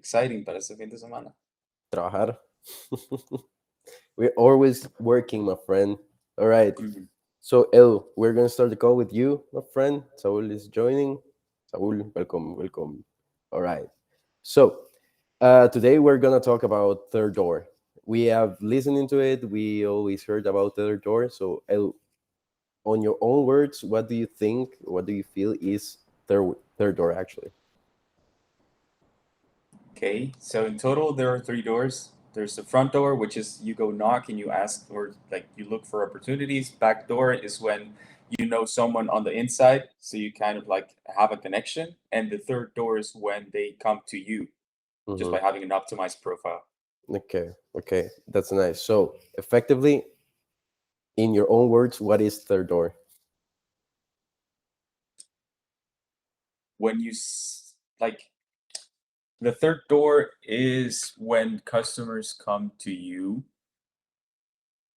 exciting para este fin de semana. Trabajar. We're always working, my friend. All right. Mhm. So, El, we're going to start the call with you, my friend. Saul is joining. Saul, welcome, welcome. All right. So, today we're going to talk about third door. We have listened into it. We always heard about third door. So, El, on your own words, what do you think? What do you feel is third door actually? Okay, so in total there are three doors. There's the front door, which is you go knock and you ask or like you look for opportunities. Back door is when you know someone on the inside, so you kind of like have a connection. And the third door is when they come to you just Mm-hmm. by having an optimized profile. Okay, okay, that's nice. So, effectively, in your own words, what is third door? When you like the third door is when customers come to you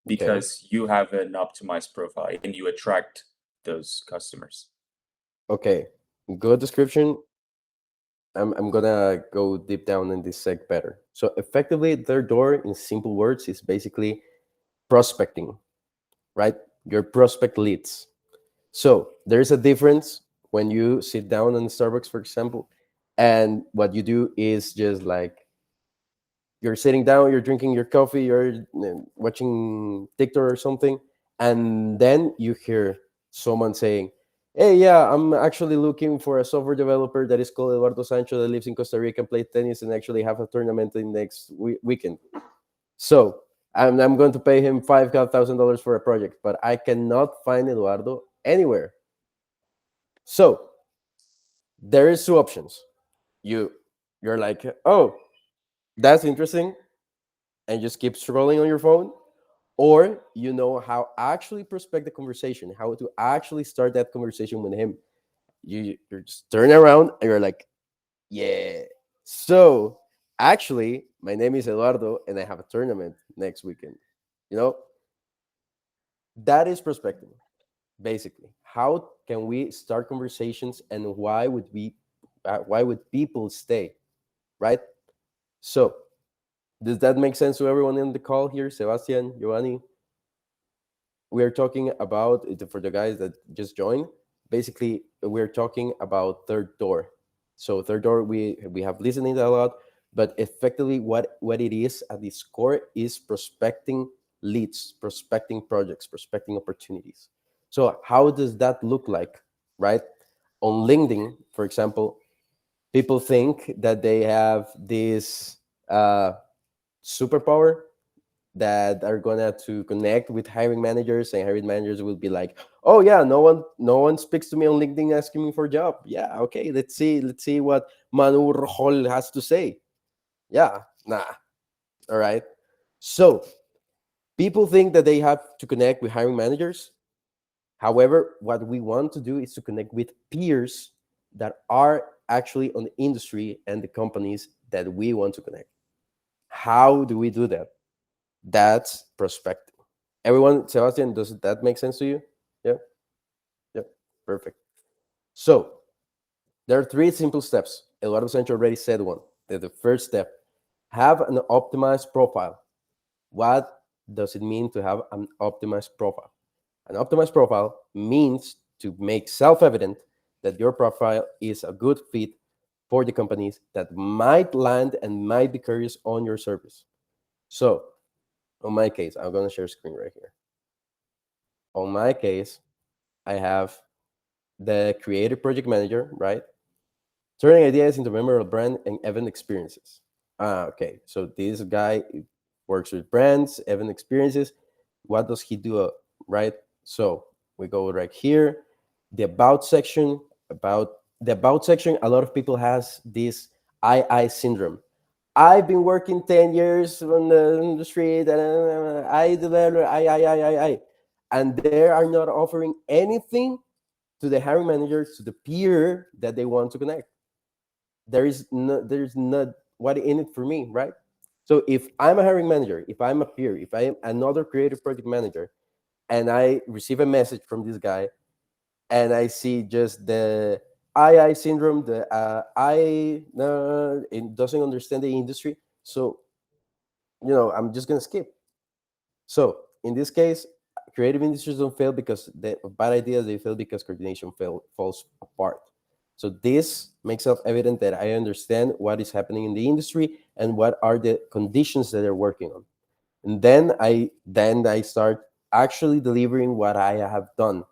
Okay, because you have an optimized profile and you attract those customers. okay, good description. I'm gonna go deep down in this sec better. So, effectively, third door, in simple words, is basically prospecting, right? Your prospect leads. So, there is a difference when you sit down in Starbucks, for example, and what you do is just like you're sitting down, you're drinking your coffee, you're watching TikTok or something, and then you hear someone saying, "Hey, yeah, I'm actually looking for a software developer that is called Eduardo Sancho that lives in Costa Rica and play tennis and actually have a tournament in next weekend. So I'm going to pay him $5,000 for a project, but I cannot find Eduardo anywhere. So there is two options. You you're like, oh, that's interesting, and just keep scrolling on your phone, or you know how actually prospect the conversation, how to actually start that conversation with him. You just turn around and you're like, yeah. So actually, my name is Eduardo, and I have a tournament next weekend. You know, that is prospecting, basically. How can we start conversations, and why would people stay, right? So does that make sense to everyone in the call here, Sebastian, Giovanni? We are talking about, for the guys that just joined, basically we're talking about third door. So third door, we have listening a lot, but effectively what it is at its core is prospecting leads, prospecting projects, prospecting opportunities. So how does that look like, right? On LinkedIn, for example, people think that they have this superpower that are gonna to connect with hiring managers, and hiring managers will be like, oh yeah, no one speaks to me on LinkedIn asking me for a job. Yeah, okay, let's see what Manu Rojol has to say. Yeah, nah. All right. So people think that they have to connect with hiring managers. However, what we want to do is to connect with peers that are actually on the industry and the companies that we want to connect. How do we do that? That's prospecting. Everyone, Sebastian, does that make sense to you? Yeah, yeah, perfect. So there are three simple steps. Eduardo Sancho already said one. The first step: have an optimized profile. What does it mean to have an optimized profile? An optimized profile means to make self-evident that your profile is a good fit for the companies that might land and might be curious on your service. So, on my case, I'm going to share screen right here. On my case, I have the creative project manager, right? Turning ideas into memorable brand and event experiences. Okay. So this guy works with brands, event experiences. What does he do? Right. So we go right here. The about section. About the about section. A lot of people has this I syndrome. I've been working 10 years on the street, and I develop I, and they are not offering anything to the hiring managers, to the peer that they want to connect. There's not what in it for me, right? So if I'm a hiring manager, if I'm a peer, if I am another creative project manager, and I receive a message from this guy, and I see just II syndrome, the I it doesn't understand the industry, so I'm just gonna skip. So in this case, creative industries don't fail because the bad ideas, they fail because coordination falls apart. So this makes it evident that I understand what is happening in the industry and what are the conditions that they're working on. And then I start actually delivering what I have done.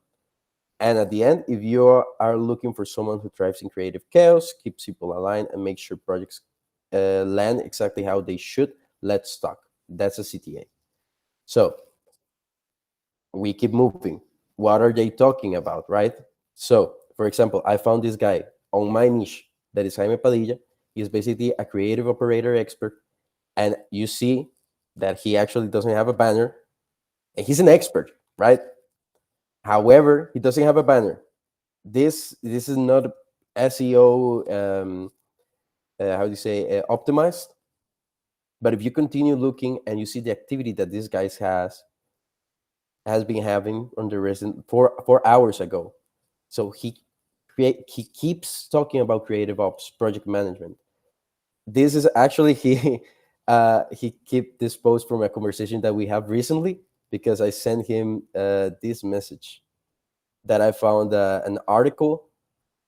And at the end, if you are looking for someone who thrives in creative chaos, keeps people aligned, and makes sure projects land exactly how they should, let's talk. That's a CTA. So we keep moving. What are they talking about, right? So, for example, I found this guy on my niche that is Jaime Padilla. He's basically a creative operator expert. And you see that he actually doesn't have a banner. And he's an expert, right? However, he doesn't have a banner. This is not SEO, how do you say, optimized. But if you continue looking and you see the activity that this guy has been having on the recent 4 hours ago. So he keeps talking about creative ops, project management. This is actually he kept this post from a conversation that we have recently because I sent him this message that I found an article.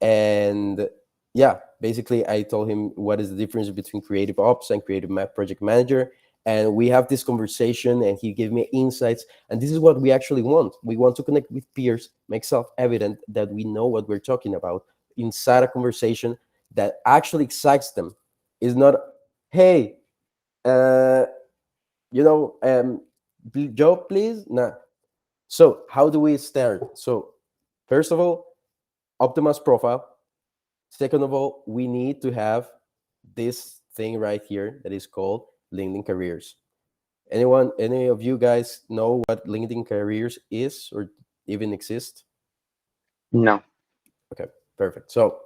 And yeah, basically I told him what is the difference between creative ops and creative project manager. And we have this conversation and he gave me insights. And this is what we actually want. We want to connect with peers, make self-evident that we know what we're talking about inside a conversation that actually excites them. It's not, hey, uh, Joe, please. Nah. So how do we start? So first of all, optimize profile. Second of all, we need to have this thing right here that is called LinkedIn Careers. Any of you guys know what LinkedIn Careers is or even exists? No. Okay, perfect. So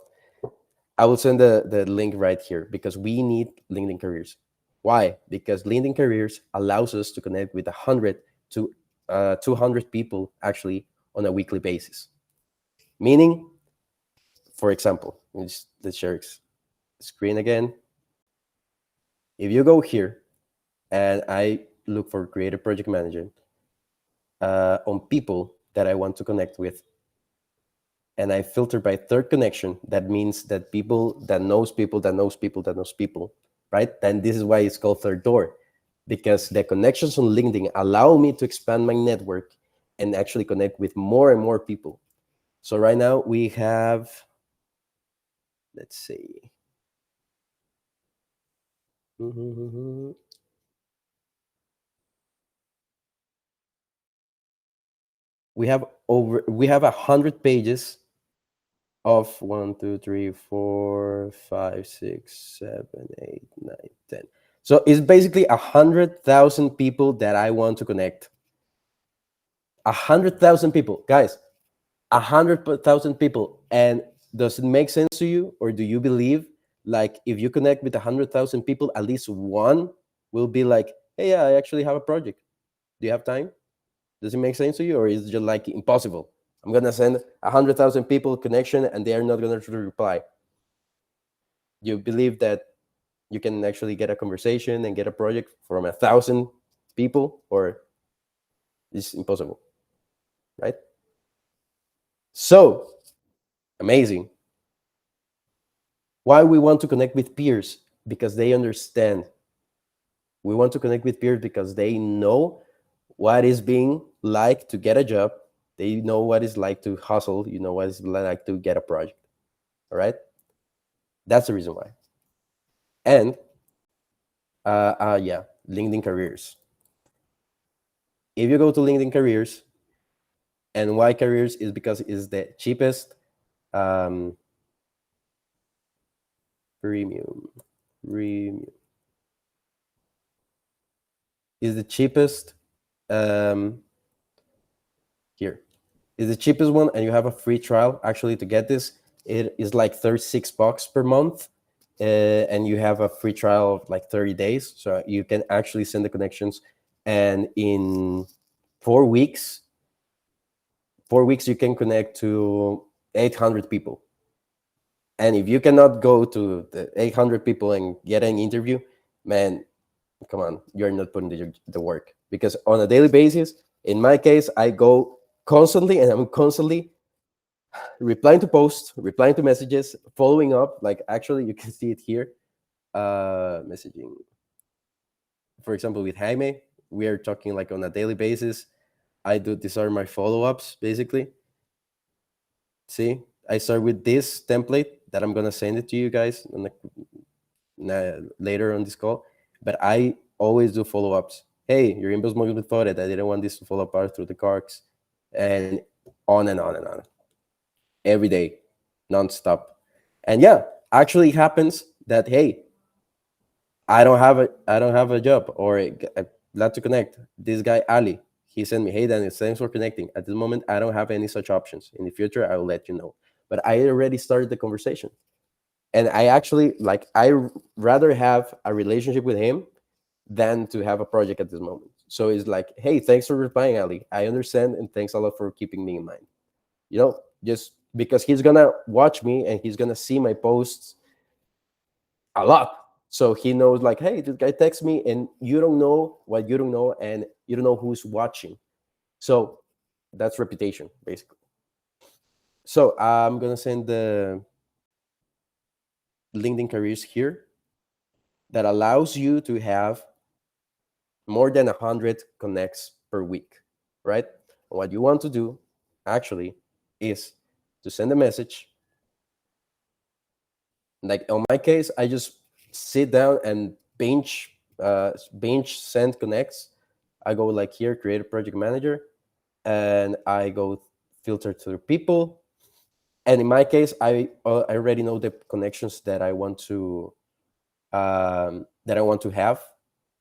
I will send the link right here because we need LinkedIn Careers. Why? Because LinkedIn Careers allows us to connect with 100 to 200 people actually on a weekly basis. Meaning, for example, let's share screen again. If you go here and I look for creative project manager on people that I want to connect with, and I filter by third connection, that means that people that knows people that knows people that knows people, right? Then this is why it's called third door, because the connections on LinkedIn allow me to expand my network and actually connect with more and more people. So right now we have, let's see. We have 100 pages of 1, 2, 3, 4, 5, 6, 7, 8, 9, 10. So it's basically 100,000 people that I want to connect. 100,000 people, guys. 100,000 people. And does it make sense to you, or do you believe like if you connect with 100,000 people, at least one will be like, hey, yeah, I actually have a project. Do you have time? Does it make sense to you, or is it just like impossible? I'm gonna send 100,000 people connection, and they are not gonna reply. You believe that you can actually get a conversation and get a project from 1,000 people, or it's impossible, right? So amazing. Why we want to connect with peers? Because they understand. We want to connect with peers because they know what is being like to get a job. They know what it's like to hustle. You know what it's like to get a project. All right. That's the reason why. And yeah, LinkedIn Careers. If you go to LinkedIn Careers, and why Careers is because it's the cheapest premium is the cheapest here is the cheapest one, and you have a free trial actually to get this. It is like $36 per month, and you have a free trial of like 30 days, so you can actually send the connections, and in 4 weeks you can connect to 800 people. And if you cannot go to the 800 people and get an interview, man, come on, you're not putting the work. Because on a daily basis, in my case, I go constantly and I'm constantly replying to posts, replying to messages, following up. Like actually, you can see it here. Messaging, for example, with Jaime, we are talking like on a daily basis. I do these are my follow-ups basically. See, I start with this template that I'm gonna send it to you guys later on this call. But I always do follow-ups. Hey, your inbox must be flooded. I didn't want this to fall apart through the cards, and on and on and on, every day, nonstop. And yeah, actually it happens that hey, I don't have a job, or I'm glad to connect. This guy Ali, he sent me, hey Daniel, thanks for connecting. At this moment, I don't have any such options. In the future, I will let you know. But I already started the conversation, and I actually like rather have a relationship with him than to have a project at this moment. So it's like, hey, thanks for replying, Ali. I understand, and thanks a lot for keeping me in mind. Just because he's gonna watch me and he's gonna see my posts a lot. So he knows, like, hey, this guy texts me, and you don't know what you don't know, and you don't know who's watching. So that's reputation, basically. So I'm gonna send the LinkedIn careers here that allows you to have more than 100 connects per week, right? What you want to do actually is to send a message. Like on my case, I just sit down and binge send connects. I go like here, create a project manager, and I go filter to people. And in my case, I already know the connections that I want to have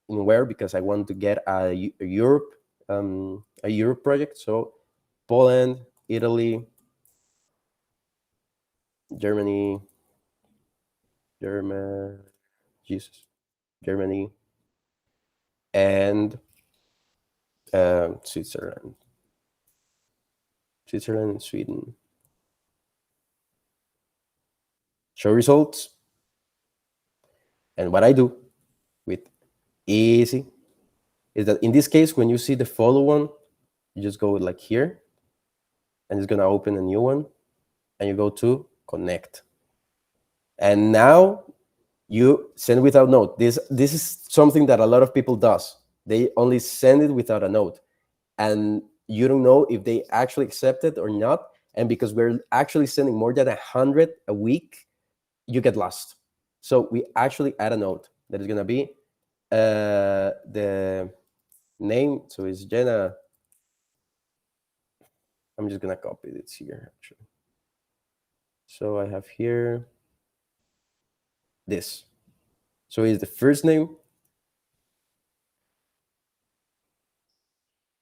in where, because I want to get a Europe project. So Poland, Italy, Germany, German, Jesus, Germany, and Switzerland, and Sweden. Show results. And what I do with easy is that in this case, when you see the follow one, you just go like here, and it's gonna open a new one, and you go to connect. And now you send without note. This is something that a lot of people does. They only send it without a note, and you don't know if they actually accept it or not. And because we're actually sending more than 100 a week, you get lost. So we actually add a note that is gonna be the name. So it's Jenna. I'm just gonna copy it here actually. So I have here this. So it's the first name.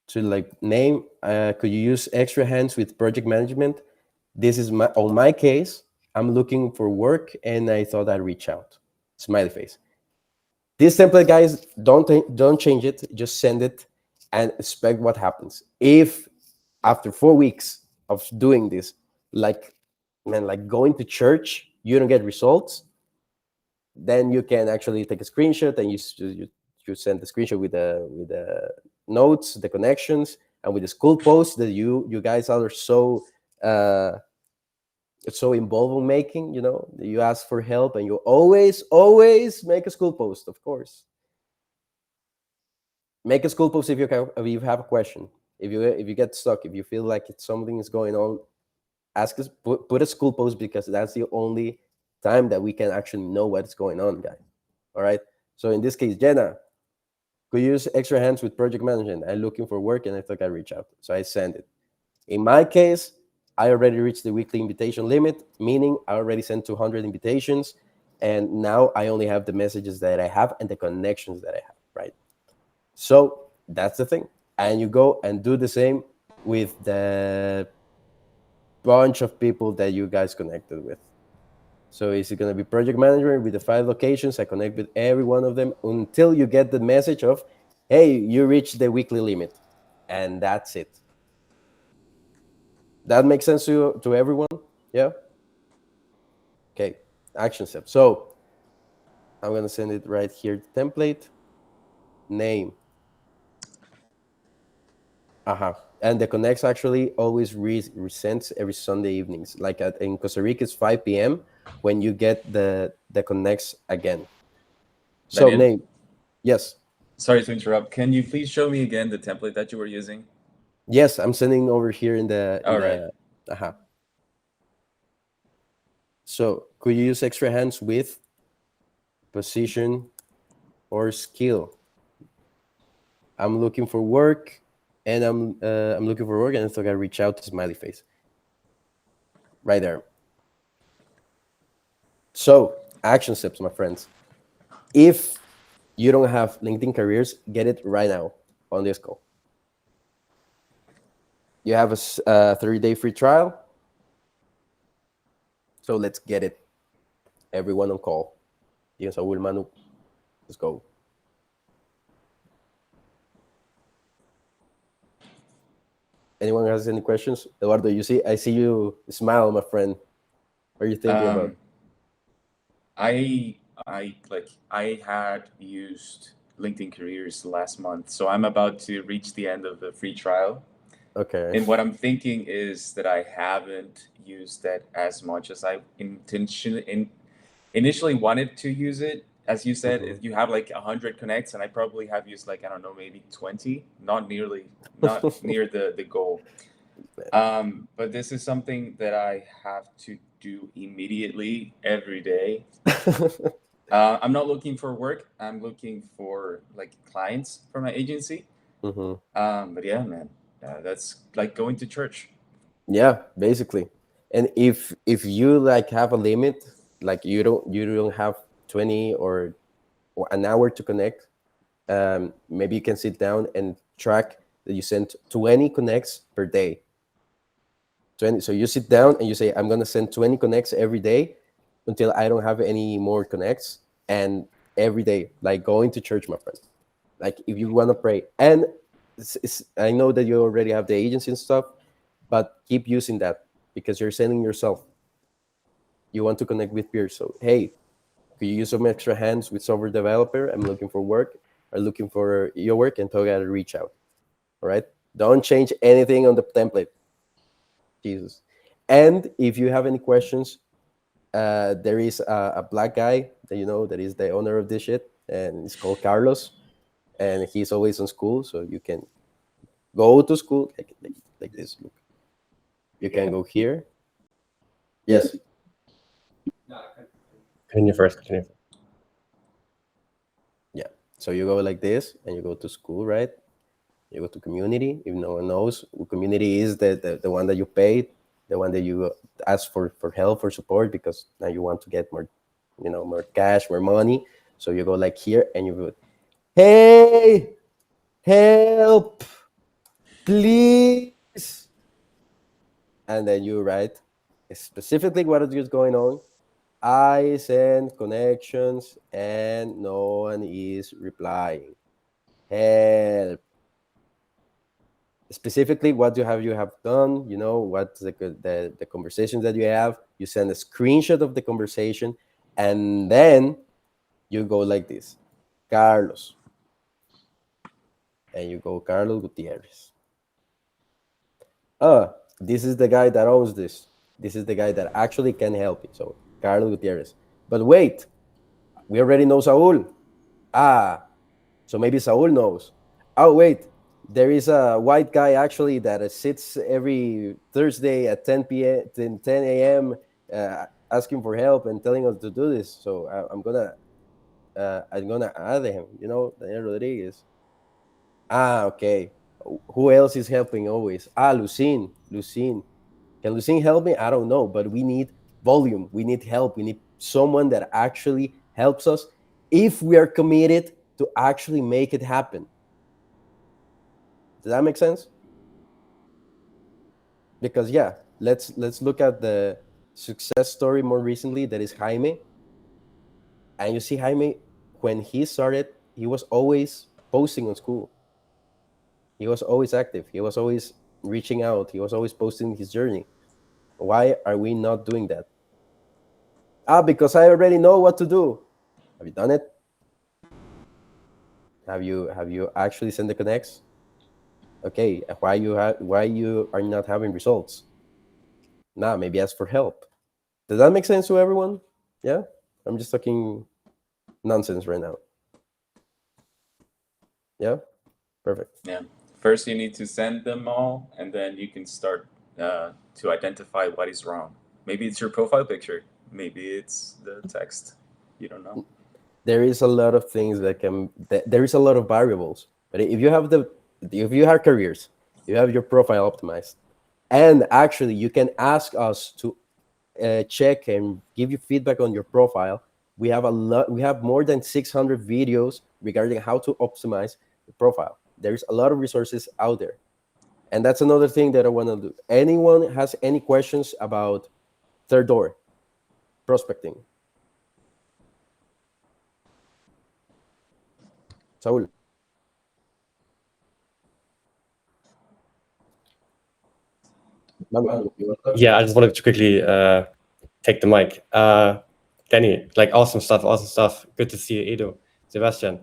So like name, could you use extra hands with project management? This is on my case, I'm looking for work and I thought I'd reach out. Smiley face. This template, guys, don't change it. Just send it and expect what happens. If after 4 weeks of doing this, like going to church, you don't get results, then you can actually take a screenshot and you send the screenshot with the notes, the connections, and with the school posts that you guys are uh, so involved in making. You ask for help, and you always make a school post. Of course, make a school post if you have a question. If you get stuck, if you feel like something is going on, ask us. Put a school post, because that's the only time that we can actually know what's going on, guys. All right. So in this case, Jenna, could use extra hands with project management. I'm looking for work and I thought I'd reach out. So I send it. In my case, I already reached the weekly invitation limit, meaning I already sent 200 invitations. And now I only have the messages that I have and the connections that I have, right? So that's the thing. And you go and do the same with the bunch of people that you guys connected with. So is it going to be project manager with the 5 locations? I connect with every one of them until you get the message of, hey, you reached the weekly limit. And that's it. That makes sense to everyone? Yeah? Okay. Action step. So I'm gonna send it right here. Template name. And the connects actually always resends every Sunday evenings. Like in Costa Rica, it's 5 p.m. when you get the connects again. So Daniel, name, yes, sorry to interrupt. Can you please show me again the template that you were using? yes, I'm sending over here in the All right. uh-huh. So could you use extra hands with position or skill? I'm looking for work, and I'm looking for work, and I thought I reach out to smiley face right there. So action steps, my friends. If you don't have LinkedIn careers, get it right now on this call. You have a 30-day free trial. So let's get it. Everyone on call. Tienes Saúl, Manu. Let's go. Anyone has any questions? Eduardo, I see you smile, my friend. What are you thinking about? Um, I had used LinkedIn Careers last month, so I'm about to reach the end of the free trial. Okay. And what I'm thinking is that I haven't used that as much as I initially wanted to use it. As you said, Mhm. you have like 100 connects, and I probably have used like, I don't know, maybe 20, not near the goal. But this is something that I have to do immediately every day. I'm not looking for work. I'm looking for like clients for my agency. Mhm. But yeah, man, that's like going to church. Yeah, basically. And if you like have a limit, like you don't have 20 or an hour to connect, maybe you can sit down and track that you send 20 connects per day. 20. So you sit down and you say, I'm gonna send 20 connects every day until I don't have any more connects. And every day, like going to church, my friend. Like if you wanna pray, and I know that you already have the agency and stuff, but keep using that because you're sending yourself. You want to connect with peers. So hey, could you use some extra hands with software developer? I'm looking for work. Or looking for your work, and tell you to reach out. All right. Don't change anything on the template. Jesus. And if you have any questions, there is a black guy that you know that is the owner of this shit, and it's called Carlos, and he's always on school, so you can go to school like this. Look, you can go here. Yes. Continue first. Continue. Yeah. So you go like this, and you go to school, right? You go to community. If no one knows, community is the one that you pay, the one that you ask for help or support because now you want to get more, more cash, more money. So you go like here, and you go, hey, help, please. And then you write specifically what is going on. I send connections and no one is replying. Help. Specifically, what you have done, what's the conversations that you have. You send a screenshot of the conversation, and then you go like this, Carlos, and you go Carlos Gutierrez. This is the guy that owns this. This is the guy that actually can help you. So Carlos Gutierrez. But wait, we already know Saul. Ah, so maybe Saul knows. Oh wait, there is a white guy actually that sits every Thursday at 10 p.m. 10 a.m. Asking for help and telling us to do this. So I'm gonna add him. Daniel Rodriguez. Okay. Who else is helping always? Lucine. Lucine. Can Lucine help me? I don't know, but we need volume. We need help. We need someone that actually helps us if we are committed to actually make it happen. Does that make sense? Because yeah, let's look at the success story more recently. That is Jaime, and you see Jaime when he started, he was always posting on school. He was always active. He was always reaching out. He was always posting his journey. Why are we not doing that? Because I already know what to do. Have you done it? Have you actually sent the connects? Okay, why you are not having results? Nah, maybe ask for help. Does that make sense to everyone? Yeah, I'm just talking nonsense right now. Yeah, perfect. Yeah. First, you need to send them all, and then you can start to identify what is wrong. Maybe it's your profile picture. Maybe it's the text. You don't know. There is a lot of things there is a lot of variables. But if you have careers, you have your profile optimized, and actually you can ask us to check and give you feedback on your profile. We have a lot. We have more than 600 videos regarding how to optimize the profile. There's a lot of resources out there, and that's another thing that I want to do. Anyone has any questions about third door prospecting? Saul. Yeah, I just wanted to quickly take the mic. Danny, like awesome stuff, awesome stuff. Good to see you, Edo, Sebastian.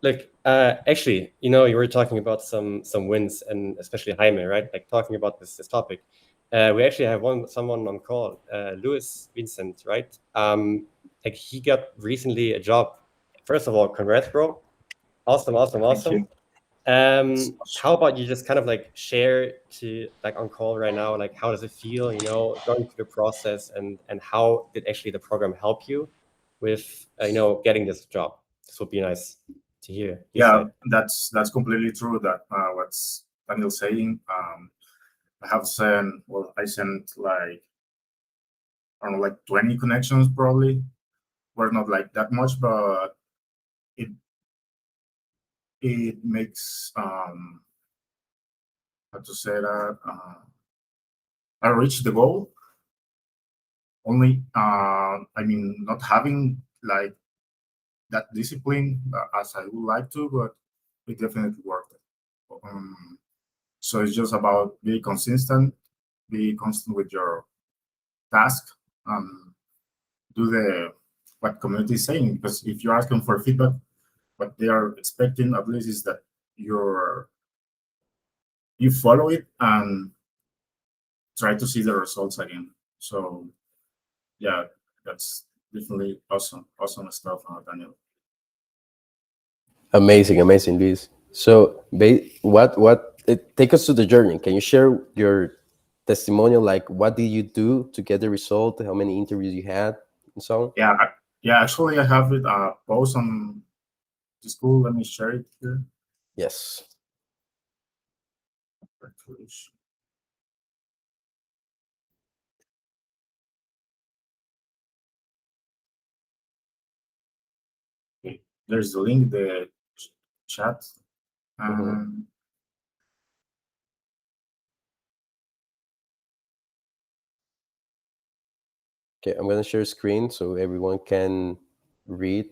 Look, actually, you know, you were talking about some wins, and especially Jaime, right? Like talking about this topic. We actually have someone on call, Louis Vincent, right? Like he got recently a job. First of all, congrats, bro. Awesome, awesome, Thank awesome. you. How about you just kind of like share to like on call right now, like how does it feel, you know, going through the process, and how did actually the program help you with you know, getting this job? This would be nice to hear. Yeah, that's completely true. That what's Daniel saying. I sent like, I don't know, like 20 connections probably. Were not like that much, but it makes how to say that I reached the goal. Only I mean, not having like that discipline as I would like to, but it definitely worked. So it's just about be constant with your task, and do the what community is saying. Because if you're asking for feedback, what they are expecting at least is that you follow it and try to see the results again. So yeah, that's definitely awesome stuff, Daniel. Amazing, amazing, Luis. So, take us to the journey. Can you share your testimonial? Like, what did you do to get the result? How many interviews you had, and so on? Yeah. Actually, I have it post on the school. Let me share it here. Yes. There's the link, the chat. Okay, I'm gonna share screen so everyone can read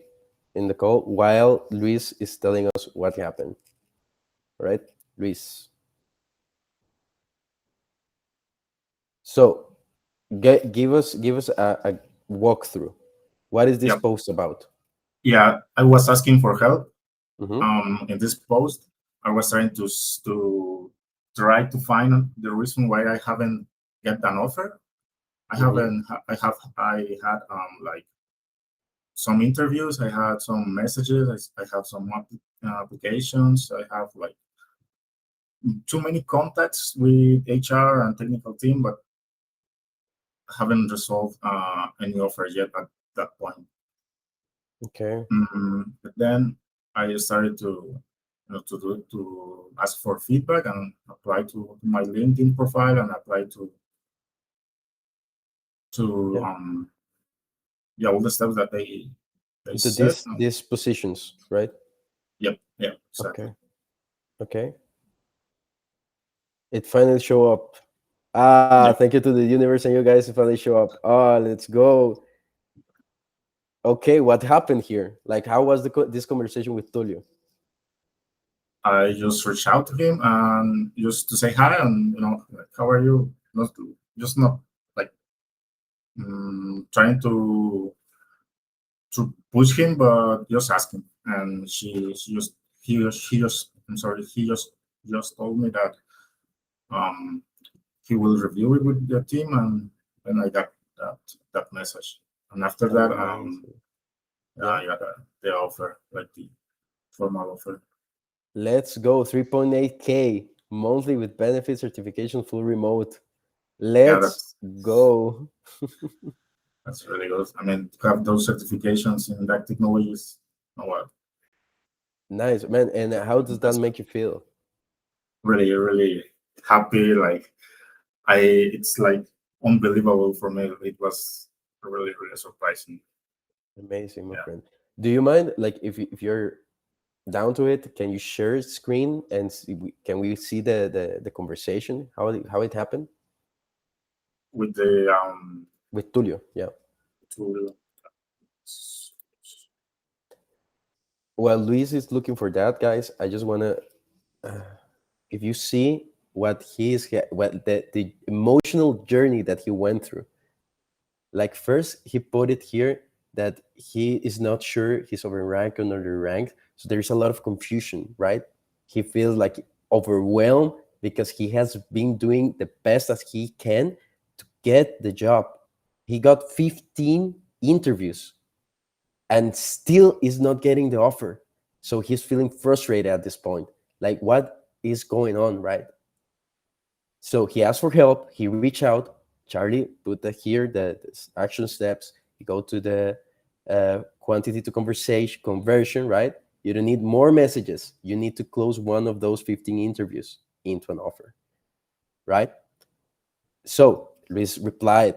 in the call while Luis is telling us what happened. All right, Luis. So, give us a walkthrough. What is this post about? Yeah, I was asking for help. Mm-hmm. In this post, I was trying to try to find the reason why I haven't get an offer. I haven't. I had like some interviews. I had some messages. I have some applications. I have like too many contacts with HR and technical team, but haven't resolved any offer yet at that point. Okay. But then I started to to ask for feedback and apply to my LinkedIn profile and apply to all the steps that they to said. These positions, right? Yep. Exactly. Okay. It finally show up. Thank you to the universe and you guys finally show up. Let's go. Okay, what happened here? Like, how was this conversation with Tulio? I just reached out to him and just to say hi and like, how are you? Not like trying to push him, but just ask him. And she just he just I'm sorry, he just told me that um he will review it with the team, and then I got that message. And after that, Amazing. I got the offer, like the formal offer. Let's go. 3.8K monthly with benefit certification, full remote. Yeah, Let's go. that's really good. I mean, to have those certifications in that technologies, oh well, Nice, man. And how does that that's make you feel? really happy. Like it's like unbelievable for me. It was really surprising. Amazing, my Yeah. friend. Do you mind, like, if you're down to it, can you share screen and can we see the conversation, how it happened With the with Tulio? Yeah. tool. While Luis is looking for that, guys, I just want to, if you see what what the emotional journey that he went through. Like, first he put it here that he is not sure he's overranked or underranked, so there's a lot of confusion, right? He feels like overwhelmed because he has been doing the best as he can to get the job. He got 15 interviews and still is not getting the offer, so he's feeling frustrated at this point. Like, what is going on, right? So he asked for help. He reached out. Charlie put here the action steps. You go to the quantity to conversion, right? You don't need more messages. You need to close one of those 15 interviews into an offer, right? So Luis replied,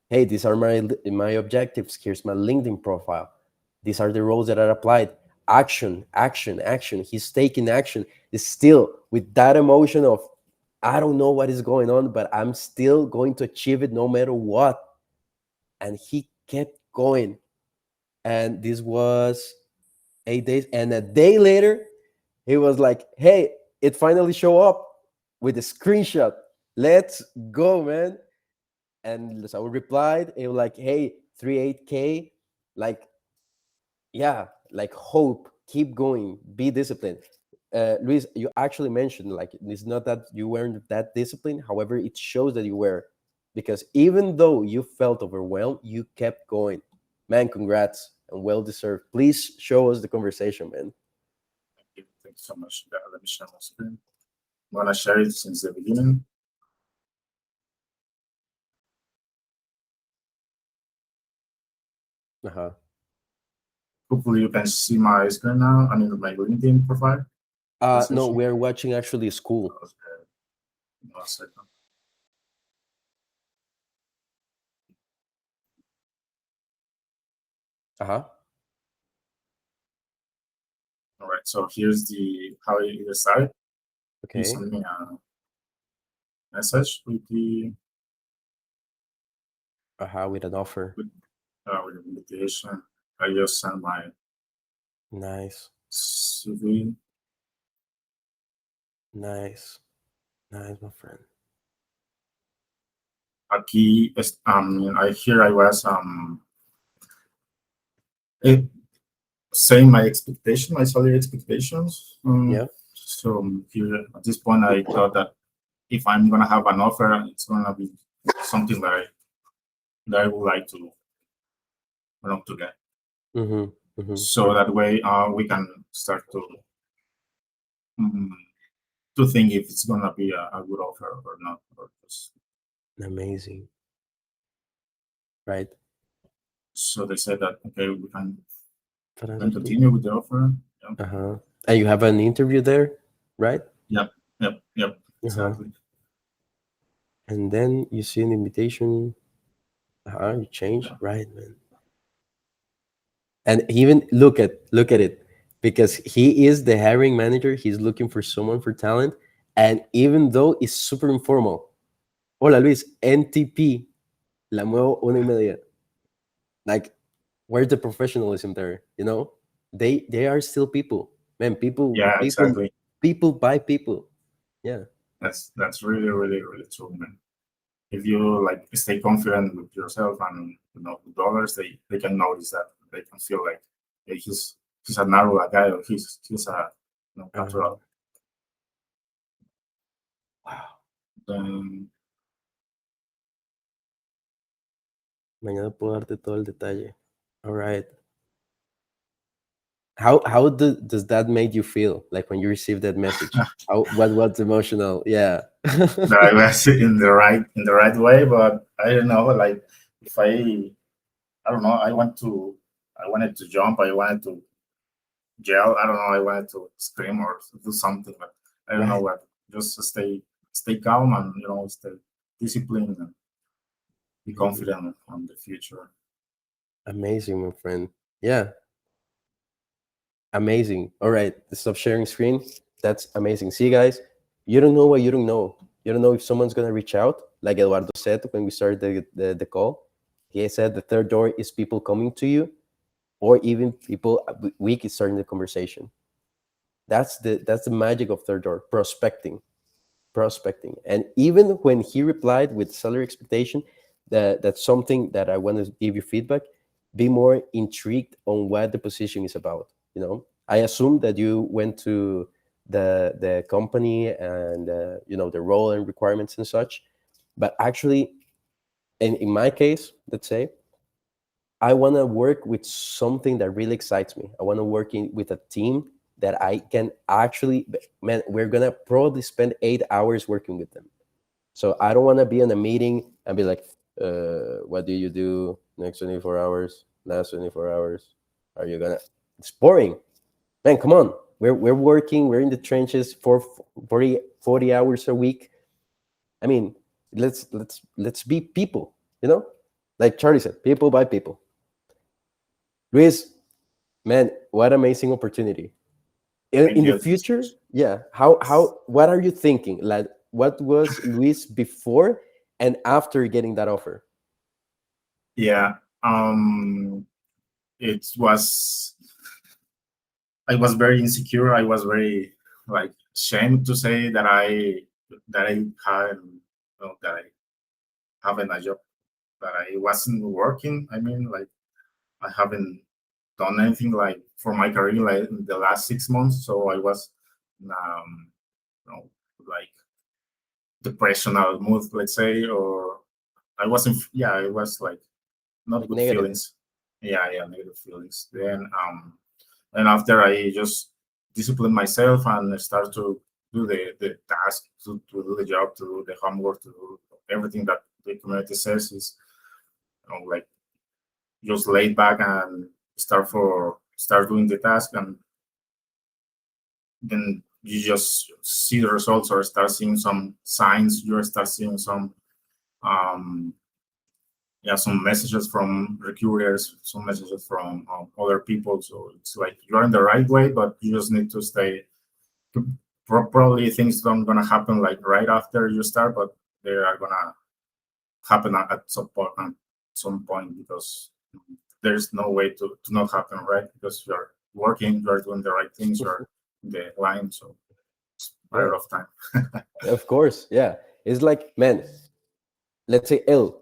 "Hey, these are my objectives. Here's my LinkedIn profile. These are the roles that are applied. Action, action, action." He's taking action. Is still with that emotion of, I don't know what is going on, but I'm still going to achieve it no matter what. And he kept going. And this was 8 days. And a day later, he was like, "Hey, it finally showed up with a screenshot. Let's go, man." And Saul replied, it was like, "Hey, 38K, like, yeah, like, hope, keep going, be disciplined." Luis, you actually mentioned, like, it's not that you weren't that disciplined. However, it shows that you were, because even though you felt overwhelmed, you kept going. Man, congrats and well deserved. Please show us the conversation, man. Thank you so much. Yeah, let me share my screen. I'm gonna share it since the beginning. Uh-huh. Hopefully you can see my screen now. I mean my LinkedIn profile. No, we are watching actually school. Okay. 1 second. Uh-huh. All right. So here's the how you decide. You Okay. send me a message with the Uh-huh, with an offer. with the invitation. I just send my Nice. CV. Nice. Nice, my friend. Aquí I here I was saying my expectation, my salary expectations. Yeah. So here at this point, I thought that if I'm gonna have an offer, it's gonna be something that I would like to get. Mm-hmm. Mm-hmm. So that way, we can start to think if it's gonna be a good offer or not. Or just, Amazing. Right. so they said that okay, we can continue with the offer. Yeah. Uh-huh. And you have an interview there, right? Yep, Uh-huh. exactly. And then you see an invitation. Uh-huh. You change, Yeah. right, man? And even look at it, because he is the hiring manager. He's looking for someone for talent, and even though it's super informal. Hola, Luis. NTP. La muevo 1:30. Like, where's the professionalism there? They are still people, man. People Yeah, people exactly. people buy people. Yeah. That's really true, man. if you like stay confident with yourself and with others, they can notice that. They can feel like, hey, he's a narrow guy, or he's a natural. Wow. Then Mañana puedo darte todo el detalle. All right. How does that make you feel? Like when you receive that message? What's emotional? Yeah. that I was in the right way, but I don't know. Like if I don't know. I wanted to jump. I wanted to yell. I don't know. I wanted to scream or do something, but I don't know Right. what. Just stay calm and stay disciplined and be confident on the future. Amazing, my friend. Yeah. Amazing. All right. Stop sharing screen. That's amazing. See, guys, you don't know what you don't know. You don't know if someone's going to reach out. Like Eduardo said when we started the call, he said the third door is people coming to you, or even people weak is starting the conversation. That's the magic of third door, prospecting. And even when he replied with salary expectation, that's something that I want to give you feedback. Be more intrigued on what the position is about. I assume that you went to the company and the role and requirements and such, but actually, in my case, let's say, I want to work with something that really excites me. I want to work with a team that I can actually, man, we're going to probably spend 8 hours working with them. So I don't want to be in a meeting and be like, what do you do next 24 hours, last 24 hours? Are you going to, it's boring. Man, come on. We're working, we're in the trenches for 40 hours a week. I mean, let's be people, like Charlie said, people by people. Luis, man, what amazing opportunity. Thank In the you. future, yeah, what are you thinking? Like, what was Luis before and after getting that offer? Yeah. It was. I was very insecure. I was very like ashamed to say that I had that I haven't a job, that I wasn't working. I mean, like I haven't done anything like for my career like in the last 6 months. So I was like depressional mood, let's say, or I wasn't. Yeah, I was like not Like good negative. feelings. Yeah, negative feelings. Then and after I just discipline myself and start to do the task, to do the job, to do the homework, to do everything that the community says is like just laid back and start doing the task, and then you just see the results or start seeing some signs. You start seeing um, some messages from recruiters, some messages from other people. So it's like you're in the right way, but you just need to stay. Probably things don't gonna happen like right after you start, but they are gonna happen at some point, because there's no way to not happen, right? Because you're working, you're doing the right things, you're in the line, so it's a matter of time. Of course, yeah. It's like, man, let's say L.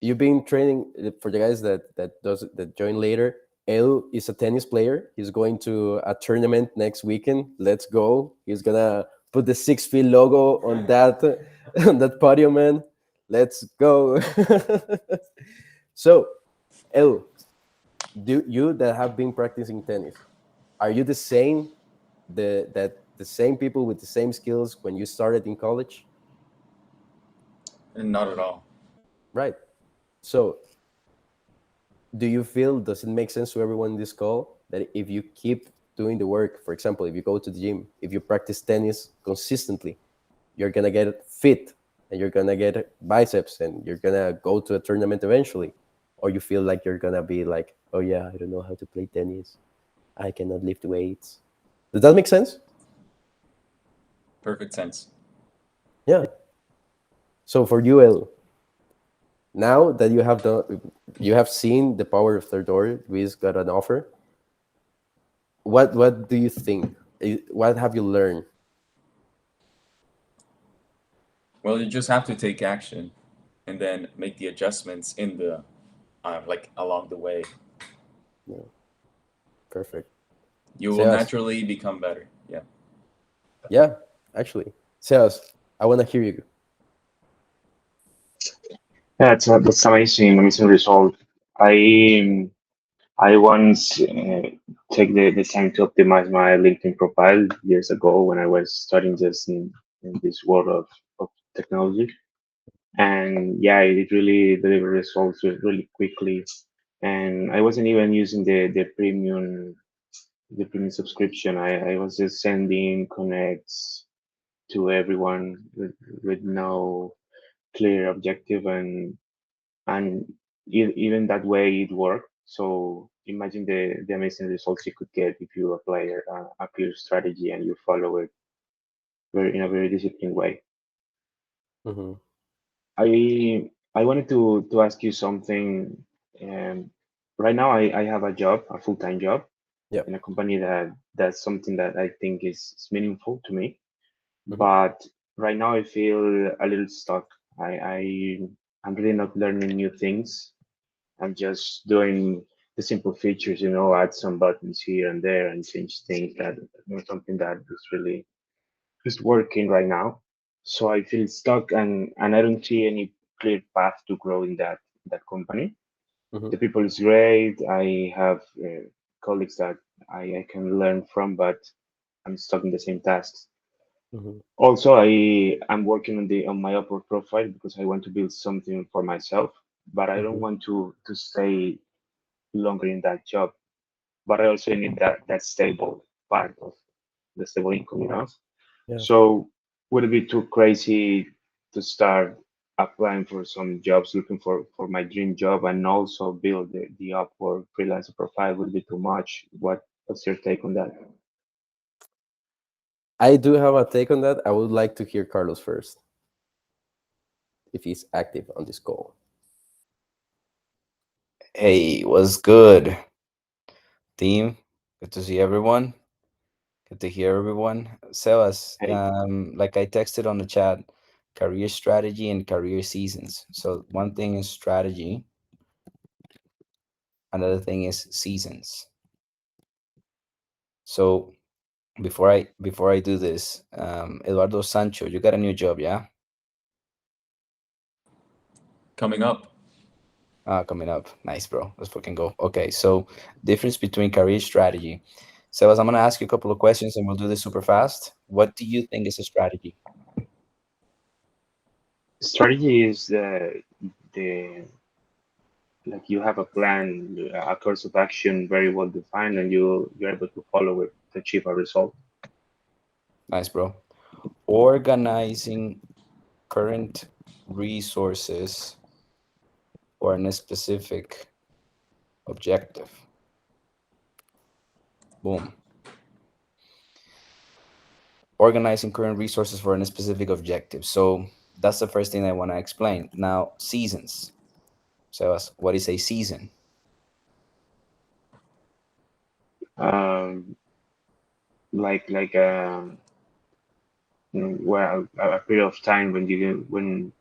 You've been training for the guys that join later. L is a tennis player. He's going to a tournament next weekend. Let's go. He's gonna put the 6 feet logo on that on that podium, man. Let's go. So, L, do you that have been practicing tennis, are you the same the same people with the same skills when you started in college? And not at all. Right. So, do you feel, does it make sense to everyone in this call that if you keep doing the work, for example, if you go to the gym, if you practice tennis consistently, you're gonna get fit and you're gonna get biceps and you're gonna go to a tournament eventually? Or you feel like you're gonna be like, oh yeah, I don't know how to play tennis, I cannot lift weights? Does that make sense? Perfect sense. Yeah. So for you, El, now that you have seen the power of third door, Luis got an offer. What do you think? What have you learned? Well, you just have to take action. and then make the adjustments in the like along the way. Perfect. You will Sebas. naturally become better. Yeah. Yeah, actually. Sebas, I want to hear you. Yeah, that's amazing, amazing result. I I once take the time to optimize my LinkedIn profile years ago when I was studying just in this world of technology. And yeah, it really delivered results really quickly. And I wasn't even using the premium subscription. I was just sending connects to everyone with no clear objective, and even that way it worked. So imagine the amazing results you could get if you apply a clear strategy and you follow it in a very disciplined way. Hmm. I wanted to ask you something. Right now, I have a job, a full-time job Yeah. in a company that's something that I think is meaningful to me. Hmm. But right now, I feel a little stuck. I'm really not learning new things. I'm just doing the simple features, add some buttons here and there and change things that something that is really just working right now. So I feel stuck, and I don't see any clear path to grow in that company. Hmm. The people is great. I have colleagues that I can learn from, but I'm stuck in the same tasks. Hmm. Also, I'm working on my upward profile because I want to build something for myself, but I don't Hmm. want to stay longer in that job. But I also need that stable part of the stable income. Yeah. So would it be too crazy to start applying for some jobs, looking for my dream job, and also build the Upwork freelancer profile? Would it be too much? What's your take on that? I do have a take on that. I would like to hear Carlos first, if he's active on this call. Hey, what's good, team? Good to see everyone. Good to hear everyone. Sebas, Hey, like I texted on the chat, career strategy and career seasons. So one thing is strategy, another thing is seasons. So before I do this, Eduardo Sancho, you got a new job, yeah? Coming up. Coming up. Nice, bro. Let's fucking go. Okay, so difference between career strategy. Sebas, I'm gonna ask you a couple of questions and we'll do this super fast. What do you think is a strategy? strategy is the like you have a plan, a course of action very well defined, and you're able to follow it to achieve a result. Nice, bro. Organizing current resources for a specific objective. Boom. Organizing current resources for a specific objective. So that's the first thing I want to explain. Now, seasons. So, what is a season? Um, like well, a period of time when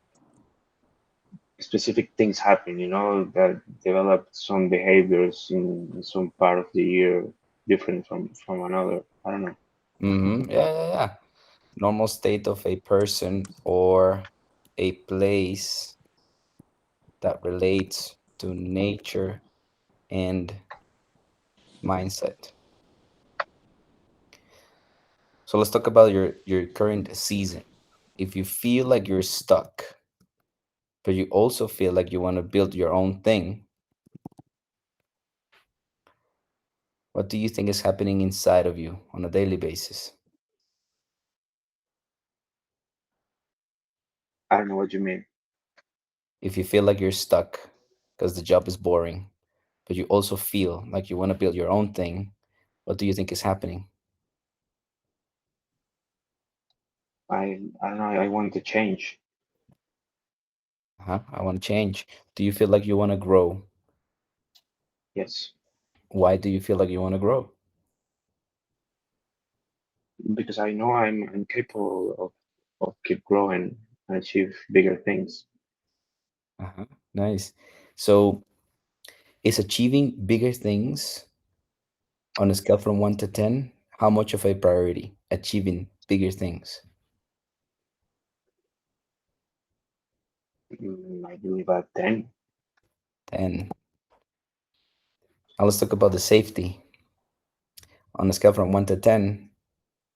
specific things happen, that develop some behaviors in some part of the year different from another. I don't know. Mm-hmm. Yeah. Normal state of a person or a place that relates to nature and mindset. So let's talk about your current season. If you feel like you're stuck, but you also feel like you want to build your own thing, what do you think is happening inside of you on a daily basis? I don't know what you mean. If you feel like you're stuck because the job is boring, but you also feel like you want to build your own thing, what do you think is happening? I don't know. I want to change. Huh? I want to change. Do you feel like you want to grow? Yes, Why do you feel like you want to grow? because I know I'm capable of keep growing and achieve bigger things. Nice. So, is achieving bigger things on a scale from 1 to 10, how much of a priority? Achieving bigger things. I believe at 10. 10. Now let's talk about the safety. On a scale from 1 to 10,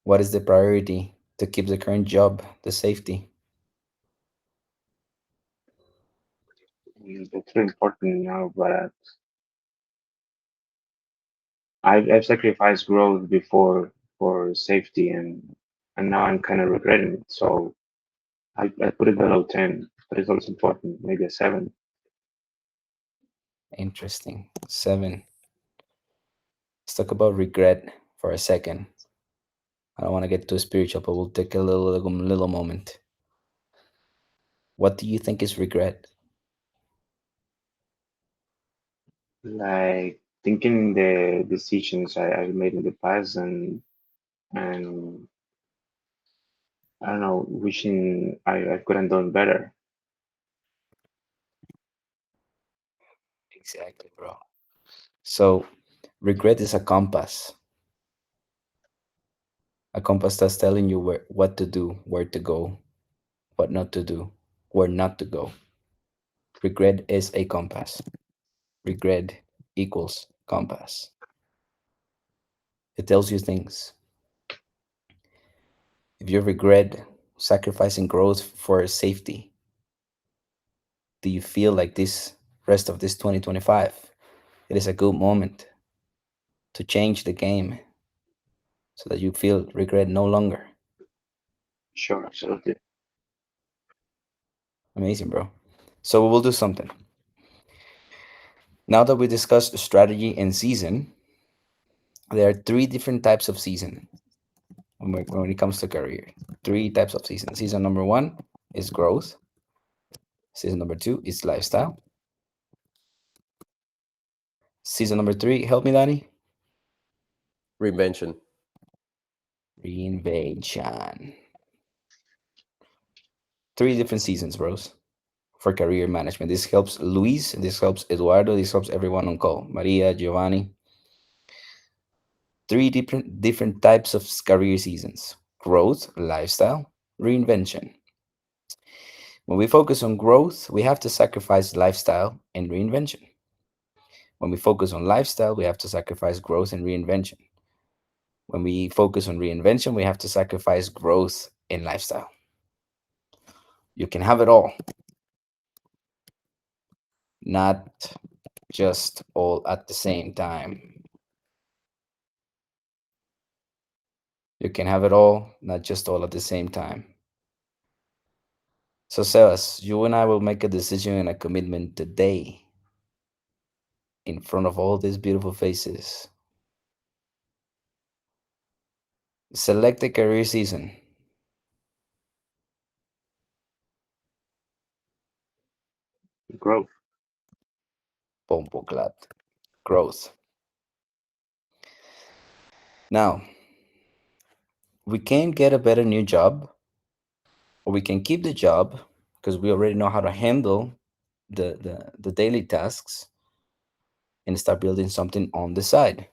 what is the priority to keep the current job, the safety? It's very important now, but I've sacrificed growth before for safety, and now I'm kind of regretting it. So I put it below 10, but it's also important, maybe a 7. Interesting. 7. Let's talk about regret for a second. I don't want to get too spiritual, but we'll take a little moment. What do you think is regret? Like thinking the decisions I've made in the past, and I don't know, wishing I could have done better. Exactly, bro. So, regret is a compass that's telling you what to do, where to go, what not to do, where not to go. Regret is a compass. Regret equals compass. It tells you things. If you regret sacrificing growth for safety, do you feel like this rest of this 2025, it is a good moment to change the game so that you feel regret no longer? Sure, absolutely. Amazing, bro. So we will do something. Now that we discussed strategy and season, there are three different types of season when it comes to career. Three types of season. Season number 1 is growth. Season number 2 is lifestyle. Season number 3, help me, Danny. Reinvention. Reinvention. Three different seasons, bros, for career management. This helps Luis, this helps Eduardo, this helps everyone on call. Maria, Giovanni. Three different types of career seasons: growth, lifestyle, reinvention. When we focus on growth, we have to sacrifice lifestyle and reinvention. When we focus on lifestyle, we have to sacrifice growth and reinvention. When we focus on reinvention, we have to sacrifice growth and lifestyle. You can have it all, not just all at the same time. You can have it all, not just all at the same time. So, Sebas, you and I will make a decision and a commitment today in front of all these beautiful faces. Select a career season. Growth. Pompo clap. Growth. Now, we can get a better new job, or we can keep the job because we already know how to handle the daily tasks and start building something on the side.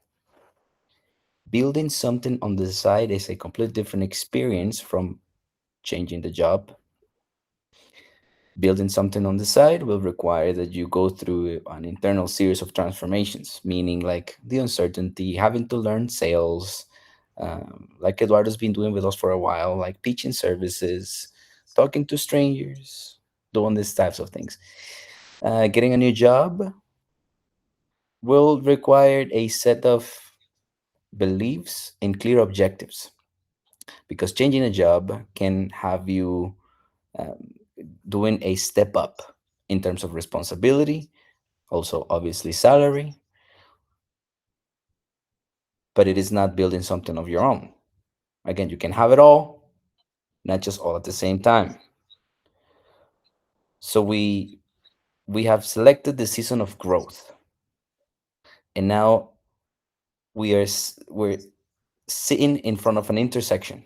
Building something on the side is a completely different experience from changing the job. Building something on the side will require that you go through an internal series of transformations, meaning like the uncertainty, having to learn sales, like Eduardo's been doing with us for a while, like pitching services, talking to strangers, doing these types of things. Getting a new job will require a set of beliefs and clear objectives, because changing a job can have you um, doing a step up in terms of responsibility, also obviously salary, but it is not building something of your own. Again, you can have it all, not just all at the same time. So we have selected the season of growth, and now we're sitting in front of an intersection,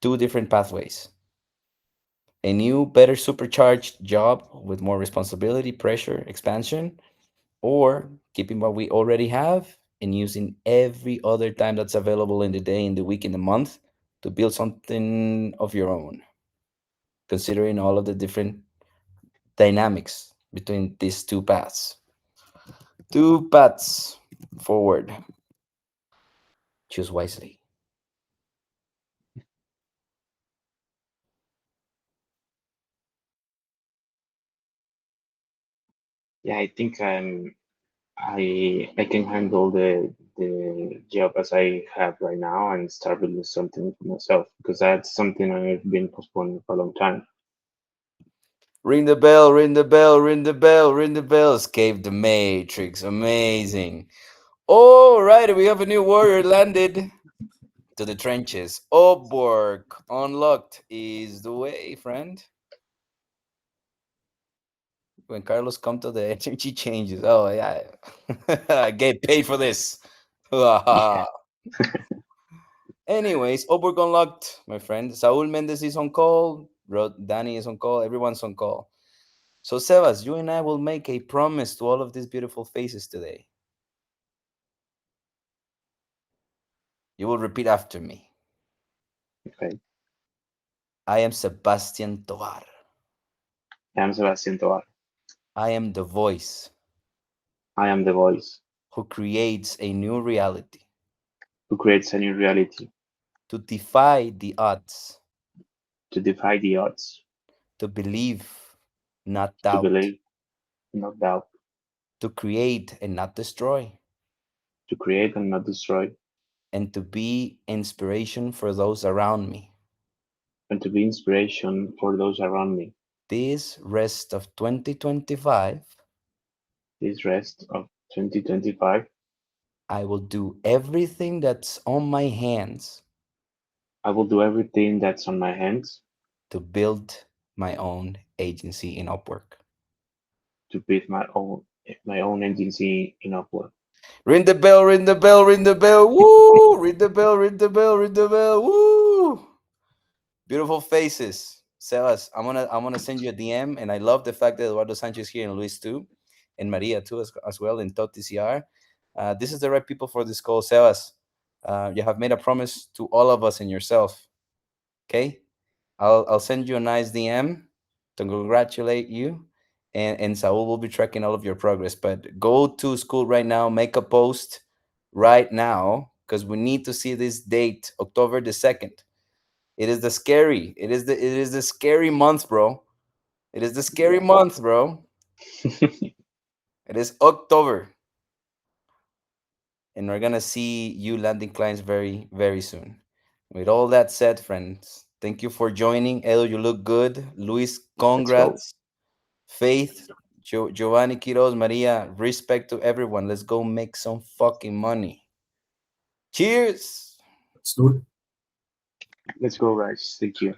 two different pathways. A new, better supercharged job with more responsibility, pressure, expansion, or keeping what we already have and using every other time that's available in the day, in the week, in the month to build something of your own, considering all of the different dynamics between these two paths. Two paths forward. Choose wisely. Yeah, I think I can handle the job as I have right now and start building something for myself, because that's something I've been postponing for a long time. Ring the bell, ring the bell, ring the bell, ring the bell. Escape the Matrix. Amazing. All right, we have a new warrior landed to the trenches. Oborg unlocked is the way, friend. When Carlos come to the energy changes. Oh yeah, I get paid for this. Anyways, Oborg unlocked, my friend. Saul Mendez is on call. Danny is on call. Everyone's on call. So Sebas, you and I will make a promise to all of these beautiful faces today. You will repeat after me. Okay. I am Sebastian Tovar. I'm Sebastian Tovar. I am the voice I am the voice who creates a new reality who creates a new reality to defy the odds, to defy the odds, to believe, not to doubt, believe, not doubt, to create and not destroy, to create and not destroy, and to be inspiration for those around me. and to be inspiration for those around me. This rest of 2025, This rest of 2025, I will do everything that's on my hands I will do everything that's on my hands to build my own agency in Upwork. to build my own agency in Upwork. Ring the bell, ring the bell, ring the bell. Woo! Ring the bell, ring the bell, ring the bell. Woo! Beautiful faces. Sebas, I'm gonna send you a DM, and I love the fact that Eduardo Sanchez here and Luis too, and Maria too as well in Top TCR. This is the right people for this call, Sebas. You have made a promise to all of us and yourself. Okay, I'll send you a nice DM to congratulate you, and Saul will be tracking all of your progress. But go to school right now, make a post right now, because we need to see this date, October the 2nd. It is the scary month, bro. It is the scary month, bro. It is October. And we're gonna see you landing clients very, very soon. With all that said, friends, thank you for joining. Edo, you look good. Luis, Let's go. congrats. Faith, Giovanni Quiroz, Maria, respect to everyone. Let's go make some fucking money. Cheers. Let's do it. Let's go, guys. Thank you.